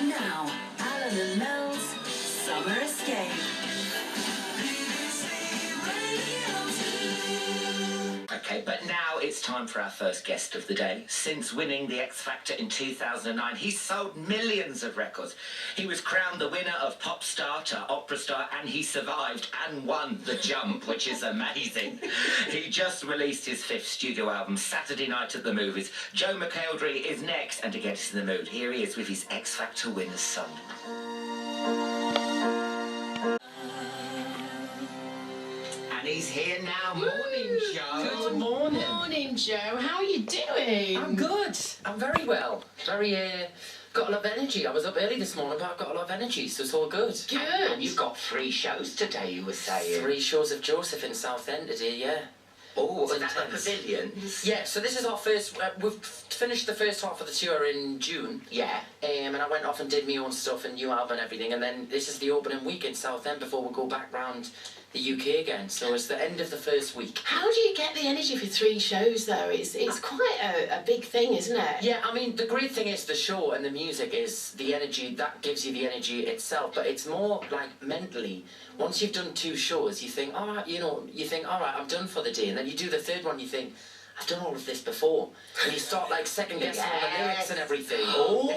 Now, Alan and Mel's Summer Escape. Okay, but now it's time for our first guest of the day. Since winning the X Factor in 2009, he's sold millions of records. He was crowned the winner of Pop Star to Opera Star, and he survived and won the jump, which is amazing. He just released his 5th studio album, Saturday Night at the Movies. Joe McElderry is next, and to get us in the mood, here he is with his X Factor winner's song. And he's here now. Morning, Joe. Good morning. Morning, Joe. How are you doing? I'm good. I'm very well. Got a lot of energy. I was up early this morning, but I've got a lot of energy, so it's all good. Good. And you've got 3 shows today, you were saying. 3 shows of Joseph in Southend today, yeah. Oh, It's is that the intense. Pavilions? Yeah, so this is our first... we've finished the first half of the tour in June. Yeah. And I went off and did my own stuff and new album and everything, and then this is the opening week in Southend before we go back round the UK again. So it's the end of the first week. How do you get the energy for 3 shows, though? It's quite a big thing, isn't it? Yeah, I mean, the great thing is the show and the music is the energy, that gives you the energy itself, but it's more like mentally. Once you've done 2 shows, you think, all right, all right, I'm done for the day, and then you do the 3rd one, you think, I've done all of this before, and you start like second guessing all the lyrics and everything. Oh.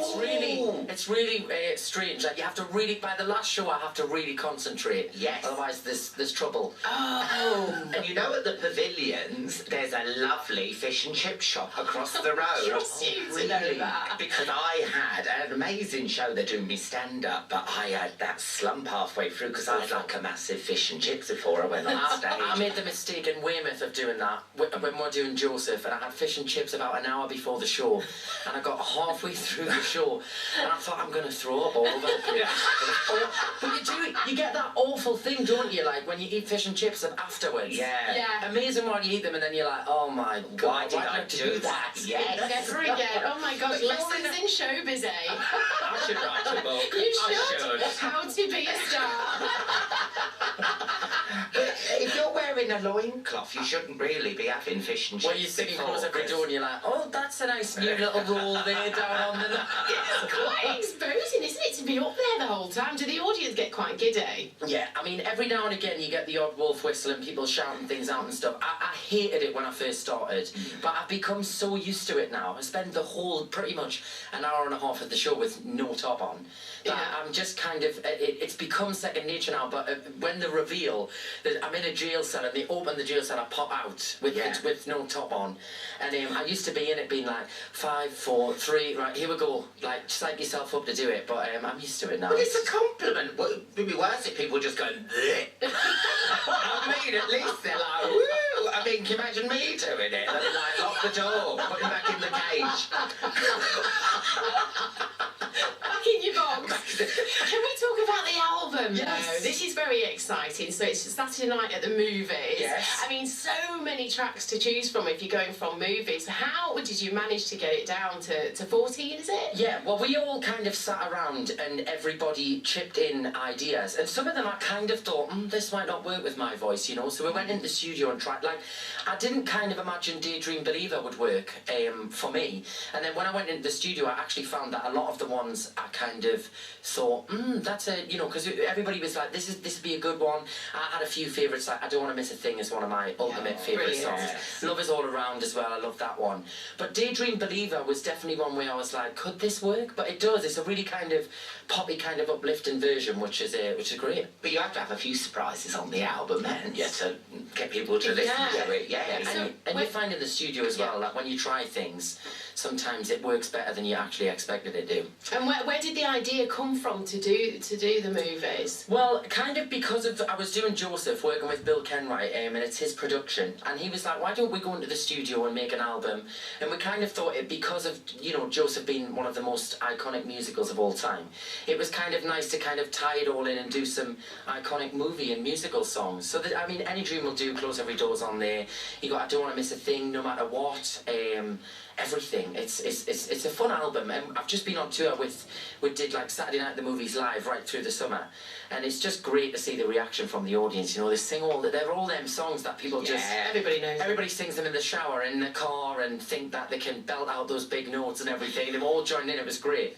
It's really strange. Like you have to really, by the last show, I have to really concentrate. Yes. Otherwise, there's trouble. Oh. And you know, at the Pavilions, there's a lovely fish and chip shop across the road. Trust you to know that. Because I had an amazing show. They're doing me stand-up, but I had that slump halfway through because I had like a massive fish and chips before I went on stage. I made the mistake in Weymouth of doing that when we're doing Joseph, and I had fish and chips about an hour before the show, and I got halfway through the show, and I thought I'm going to throw up all over the place. But you get that awful thing, don't you? Like when you eat fish and chips afterwards. Yeah. Amazing when you eat them, and then you're like, oh my God, Why did I do that? Yes. Never again. Oh my gosh, lessons in showbiz, eh? I should write a book. You I should. How to be a star. But if you're wearing a loincloth, you shouldn't really be having fish and chips. When you see me close every door and you're like, oh, that's a nice new little roll there down on the... It's quite exposing, isn't it, to be up there the whole time? Do the audience get quite giddy? Yeah, I mean, every now and again you get the odd wolf whistle and people shouting things out and stuff. I hated it when I first started, but I've become so used to it now. I spend the whole, pretty much, an hour and a half at the show with no top on. That I'm just kind of, it's become second nature now, but when they reveal that I'm in a jail cell and they open the jail cell, I pop out with no top on. And I used to be in it being like, 5, 4, 3, right, here we go. Like, psych yourself up to do it, but I'm used to it now. But it's a compliment. Well, it would be worse if people just go, bleh. I mean, at least they're like, woo! I mean, can you imagine me doing it? They'd be like, lock the door, put him back in the cage. Back in your box. Can we talk about the album, Yes. though? This is very exciting. So it's Saturday Night at the Movies. Yes. I mean, so many tracks to choose from if you're going from movies. How did you manage to get it down to 14, is it? Yeah, well, we all kind of sat around and everybody chipped in ideas. And some of them I kind of thought, this might not work with my voice, you know. So we went into the studio and tried, like, I didn't kind of imagine Daydream Believer would work for me. And then when I went into the studio, I actually found that a lot of the ones I kind of thought, that's a, you know, because everybody was like, this would be a good one. I had a few favourites, like I Don't Want to Miss a Thing is one of my ultimate favourite songs. Love Is All Around as well, I love that one. But Daydream Believer was definitely one where I was like, could this work? But it does, it's a really kind of poppy, kind of uplifting version, which is great. But you have to have a few surprises on the album, haven't you, to get people to listen to it. Yeah. And you find in the studio as well, that when you try things, sometimes it works better than you actually expected it to. And where did the idea come from to do the movies? Well, kind of because of, I was doing Joseph, working with Bill Kenwright, and it's his production, and he was like, why don't we go into the studio and make an album? And we kind of thought it, because of, you know, Joseph being one of the most iconic musicals of all time, it was kind of nice to kind of tie it all in and do some iconic movie and musical songs. So that, I mean, Any Dream Will Do, Close Every Door's on there. You got I Don't Want to Miss a Thing, No Matter What, everything. It's a fun album, and I've just been on tour we did like Saturday Night at the Movies live right through the summer, and it's just great to see the reaction from the audience. You know, they sing they're all them songs that people everybody knows. everybody sings them in the shower, in the car, and think that they can belt out those big notes and everything. They've all joined in. It was great.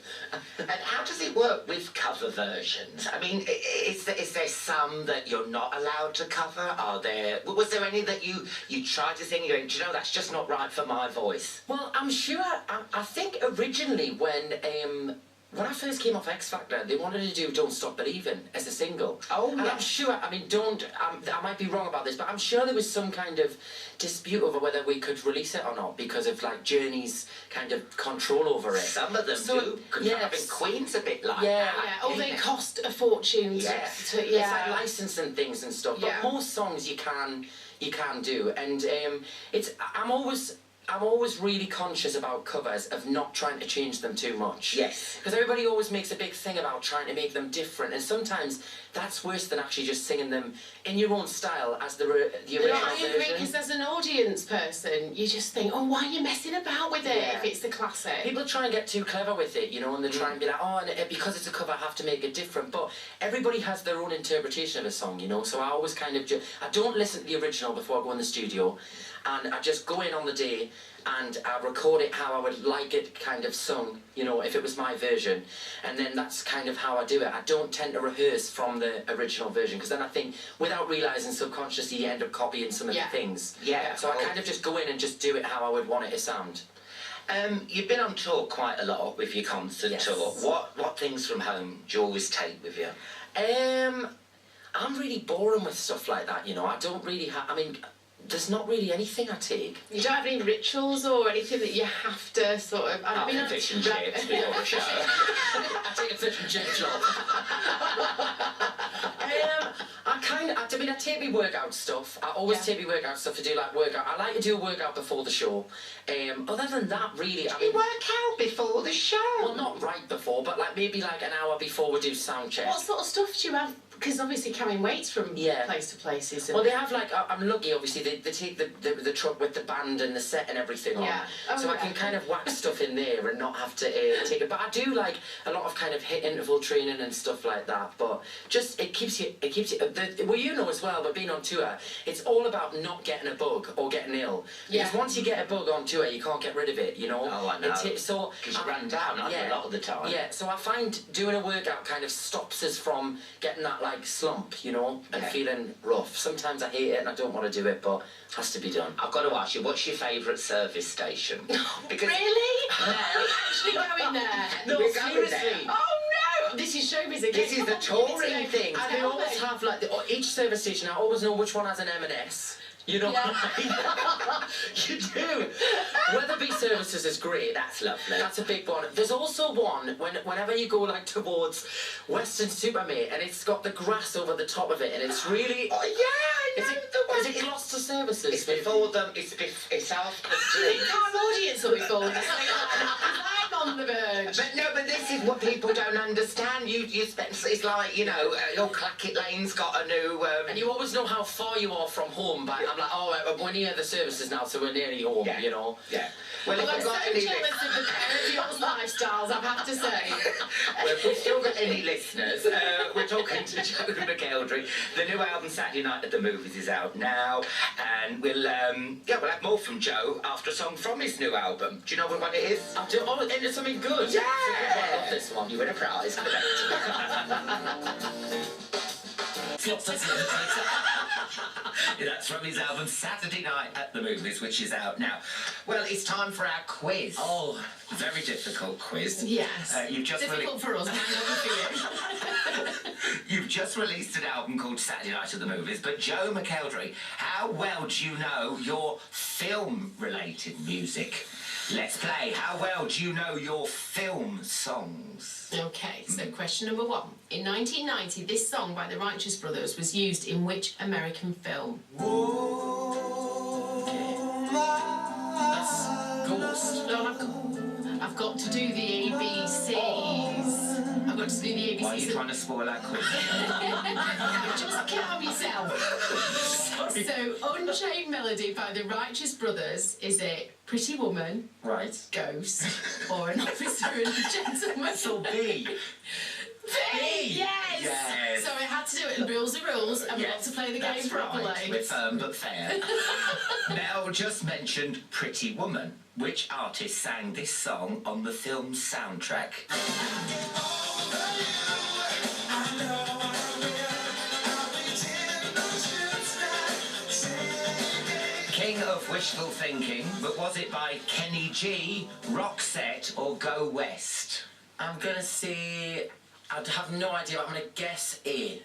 And how does it work with cover versions? I mean, is there some that you're not allowed to cover? Was there any that you tried to sing? You went, do you know, that's just not right for my voice? Well, I'm sure. I think originally when I first came off X Factor, they wanted to do "Don't Stop Believing" as a single. Oh, and yeah. I'm sure. I mean, I might be wrong about this, but I'm sure there was some kind of dispute over whether we could release it or not because of like Journey's kind of control over it. Some of them do. Yes. I think Queen's a bit like Yeah. that. Yeah, they cost a fortune Yes. to It's like licensing things and stuff. Yeah. But most songs you can do, and I'm always really conscious about covers of not trying to change them too much. Yes. Because everybody always makes a big thing about trying to make them different, and sometimes that's worse than actually just singing them in your own style as the original I agree, version. because as an audience person, you just think, oh, why are you messing about with it Yeah. if it's the classic? People try and get too clever with it, you know, and they try and be like, oh, and because it's a cover, I have to make it different. But everybody has their own interpretation of a song, you know, so I always kind of I don't listen to the original before I go in the studio, and I just go in on the day and I record it how I would like it kind of sung, you know, if it was my version, and then that's kind of how I do it. I don't tend to rehearse from the original version, because then I think, without realising subconsciously, you end up copying some of the things. Yeah. So I kind of just go in and just do it how I would want it to sound. You've been on tour quite a lot with your concert Yes. tour. What things from home do you always take with you? I'm really boring with stuff like that, you know. I don't really have, I mean, there's not really anything I take. You don't have any rituals or anything that you have to sort of... Fish and chips before the show. I take a fish and chip job. I take my workout stuff. I always take my workout stuff to do like workout. I like to do a workout before the show. Other than that, really, I mean... You work out before the show? Well, not right before, but like maybe like an hour before we do sound check. What sort of stuff do you have? Because obviously carrying weights from place to place is... Well, they have like, I'm lucky obviously, they take the truck with the band and the set and everything on. Yeah. So I can kind of whack stuff in there and not have to take it. But I do like a lot of kind of hit interval training and stuff like that. But just, it keeps you, well, you know as well, but being on tour, it's all about not getting a bug or getting ill. Because once you get a bug on tour, you can't get rid of it, you know? Oh, I know. So because you run down a lot of the time. Yeah, so I find doing a workout kind of stops us from getting that like slump, you know, and feeling rough. Sometimes I hate it and I don't want to do it, but it has to be done. I've got to ask you, what's your favourite service station? Because Really? Are we actually going there? No, We're going seriously. there. Oh no! This is showbiz again. This is the touring thing. And they always have like each service station. I always know which one has an M&S. You know, you do. Weatherby Services is great. That's lovely. That's a big one. There's also one whenever you go like towards Western Supermare, and it's got the grass over the top of it, and it's really. Oh yeah, I know the one. Is it Gloucester Services? It's before them. It's after the Our audience will be falling asleep. I'm on the verge. But this is what people don't understand. You spend. It's like, you know, your Clackett Lane's got a new. And you always know how far you are from home, but I'm like, oh, we're near the services now, so we're nearly home, you know? Yeah. Well, Well, if I'm we've so got any jealous of the pair of yours lifestyles, I have to say. well, if we've still got any listeners, we're talking to Joe McElderry. The new album Saturday Night at the Movies is out now, and we'll have more from Joe after a song from his new album. Do you know what it is? I do. Oh, and it's something good. Yeah. I love this one. You win a prize for That's from his album Saturday Night at the Movies, which is out now. Well, it's time for our quiz. Oh, very difficult quiz. Yes. You've just Difficult for us. I know the You've just released an album called Saturday Night at the Movies, but Joe McElderry, how well do you know your film-related music? Let's play. How well do you know your film songs? Okay, so question number one. In 1990, this song by the Righteous Brothers was used in which American film? that's Ghost. No, I've got to do the ABCs. I've just do the ABC. Why are you trying to spoil our quiz? Just calm yourself. So, Unchained Melody by the Righteous Brothers, is it Pretty Woman, Right. Ghost, or An Officer and a Gentleman? So B. B! Yes! Yes. So I had to do it, and rules are rules, and we have to play the game That's properly. Right. We're firm but fair. Mel just mentioned Pretty Woman. Which artist sang this song on the film's soundtrack? King of wishful thinking, but was it by Kenny G, Roxette, or Go West? I'm gonna say... I have no idea, but I'm gonna guess A.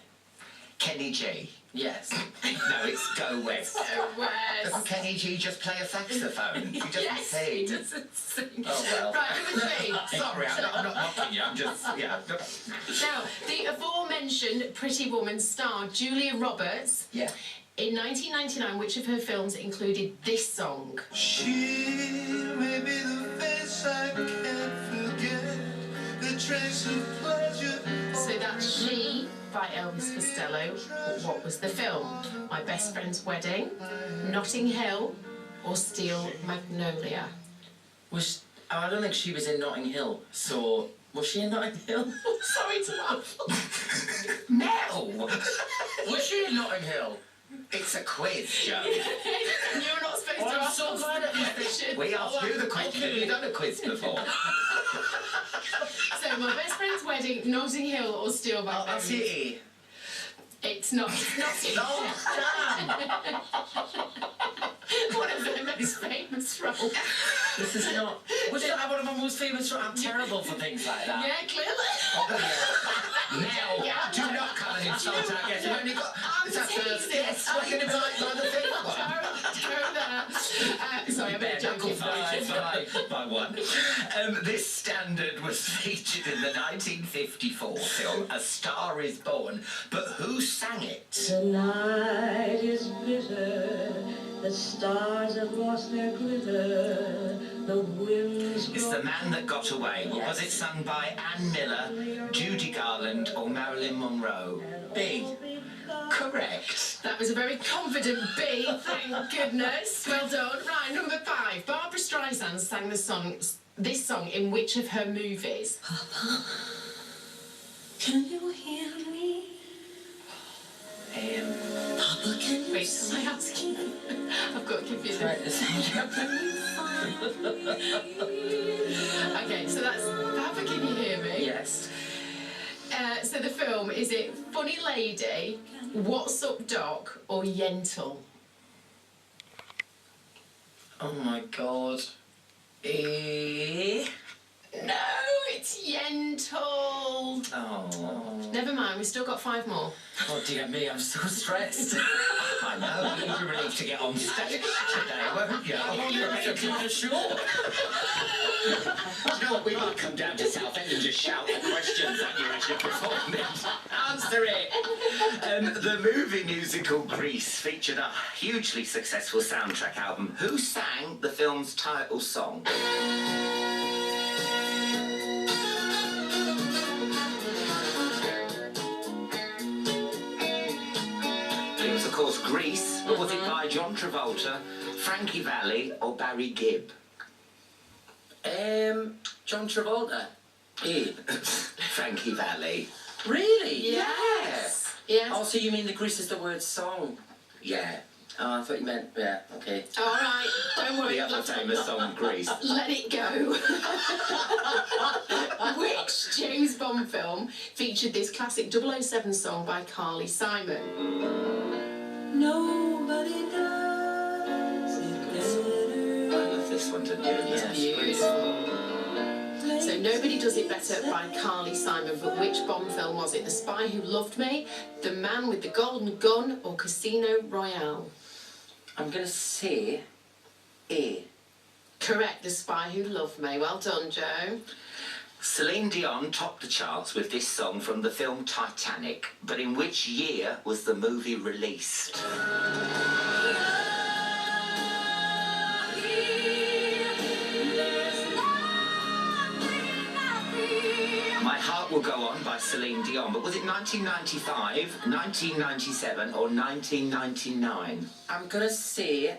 Kenny G. Yes. No, it's Go West. Go West. Doesn't Kenny G just play a saxophone? He doesn't Yes, sing. he doesn't sing. Oh, well. Right, number 3. Sorry, I'm not mocking you. I'm just, yeah. Now, the aforementioned Pretty Woman star Julia Roberts. Yeah. In 1999, which of her films included this song? She may be the face I can't forget, the trace of pleasure. So that's She by Elvis Costello. What was the film? My Best Friend's Wedding, Notting Hill, or Steel Magnolia? I don't think she was in Notting Hill, so... Was she in Notting Hill? Sorry to laugh. Mel! Was she in Notting Hill? It's a quiz, Joe. You're not supposed to I'm ask so us glad the at this. question. We asked you the question. Have you done a quiz before? So, My Best Friend's Wedding, Notting Hill, or Steel Magnolia? I'll say It's not. It's Notting Hill. Oh, damn! One of their most famous roles. This is not... Was that one of my most famous... I'm terrible for things like that. Yeah, clearly. Mel, Yeah. do not come and insult our guests. You've only got... I'm Is that first? teasing. Yes, what are you going to be like by the fifth one? Don't there. Sorry, I'm Bare joking. knuckle by one. This standard was featured in the 1954 film A Star Is Born, but who sang it? Tonight is bitter, the stars have lost their glitter, the winds It's The Man That Got Away. Well, was it sung by Ann Miller, Judy Garland, or Marilyn Monroe? B. Correct. That was a very confident B, thank goodness. Well done. Right, number 5. Barbara Streisand sang this song in which of her movies? Can you hear me? Papa, can you Wait, shall I ask you? I've got confused. Right, Okay, so that's Papa, can you hear me? yes. So the film, is it Funny Lady, What's Up Doc, or Yentl? Oh my god. No, it's Yentl. Oh. Never mind, we've still got 5 more. Oh dear me, I'm so stressed. I know. You'd be relieved to get on stage today, weren't you? Oh, you're making a show. You know what? We might come down to Southend and just shout the questions at you as you perform it. Answer it. The movie musical Grease featured a hugely successful soundtrack album. Who sang the film's title song? It was, of course, Grease, but was it by John Travolta, Frankie Valli, or Barry Gibb? John Travolta. A. Frankie Valli. Really? Yes. Yes. Oh, so you mean the Grease is the word song? Yeah. Oh, I thought you meant... Yeah, okay. All right, don't worry. The other famous song, Grease. Let it go. Which James Bond film featured this classic 007 song by Carly Simon? Nobody does it better. I love this one, didn't you? It's beautiful. So Nobody Does It Better by Carly Simon, but which Bond film was it? The Spy Who Loved Me, The Man with the Golden Gun, or Casino Royale? I'm going to say A. Correct, The Spy Who Loved Me. Well done, Joe. Celine Dion topped the charts with this song from the film Titanic, but in which year was the movie released? My Heart Will Go On by Celine Dion, but was it 1995, 1997 or 1999? I'm gonna say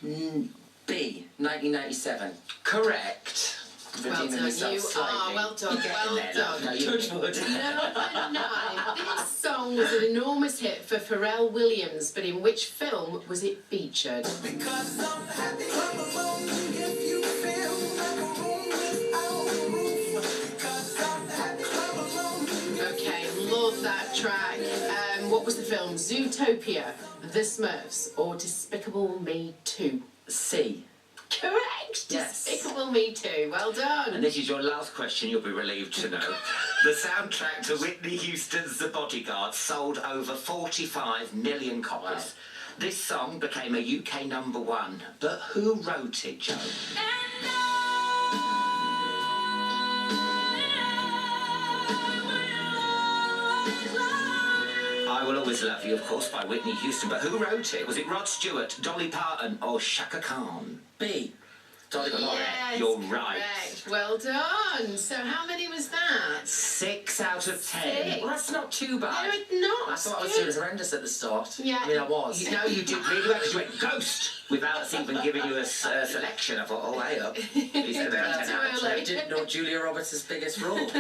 B, 1997. Correct. Well Redeeming done, myself you slightly. are. Well done, well done. No, touch wood. Number 9. This song was an enormous hit for Pharrell Williams, but in which film was it featured? Because I'm happy, come along if you feel like a room without a roof. Because I'm happy, come along. Okay, love that track. What was the film? Zootopia, The Smurfs, or Despicable Me 2? C. Correct! Yes. Despicable Me 2. Well And done. this is your last question, you'll be relieved to know. The soundtrack to Whitney Houston's The Bodyguard sold over 45 million copies. Wow. This song became a UK #1, but who wrote it, Joe? I Will Always Love You, of course, by Whitney Houston, but who wrote it? Was it Rod Stewart, Dolly Parton or Shaka Khan? B. Dolly Parton. Yes, You're right. correct. Well done. So how many was that? 6 out of 10. Well, that's not too No, bad. it's not. I thought I was Good. doing horrendous at the start. Yeah. I mean, I was. You know, you did really well because you went ghost without us even giving you a selection. I thought, oh, hey up. He's going to have 10 out of 10. I didn't know Julia Roberts' biggest role. Oh,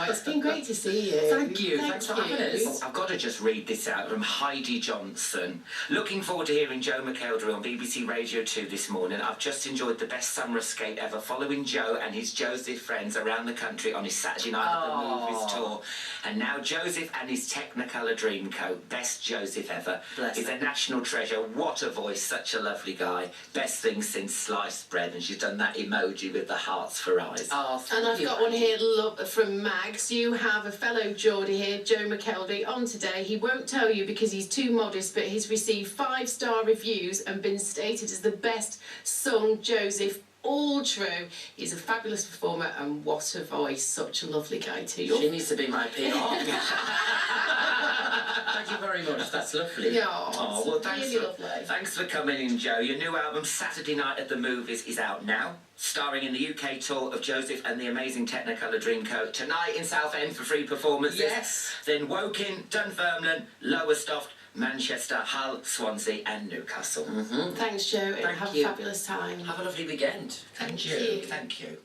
it's been great to see you. Thank you. Thanks for having us. I've got to just read this out from Heidi Johnson. Looking forward to hearing Joe McElderry on BBC Radio 2 this morning. I've just enjoyed the best summer escape ever, following Joe and his Joseph friends around the country on his Saturday Night at the Movies tour. And now Joseph and his Technicolor Dreamcoat. Best Joseph ever. Bless He's a national treasure. What a voice. Such a lovely guy. Best thing since sliced bread. And she's done that emoji with the hearts for eyes. Oh, thank And I've you. got one here from Mags. You have a fellow Geordie here, Joe McElderry, on today. He won't tell you because he's too modest, but he's received 5-star reviews and been stated as the best sung Joseph. All true. He's a fabulous performer and what a voice. Such a lovely guy too. She needs to be my PR. Thank you very much. That's lovely. Yeah, Oh, well, lovely. thanks for coming in, Joe. Your new album, Saturday Night at the Movies, is out now, starring in the UK tour of Joseph and the amazing Technicolor Dreamcoat. Tonight in Southend for free performances. Yes. Then Woking, Dunfermline, Lowestoft, Manchester, Hull, Swansea and Newcastle. Thanks, Joe, and Thank have you. a fabulous time. Have a lovely weekend. Thank you. Thank you.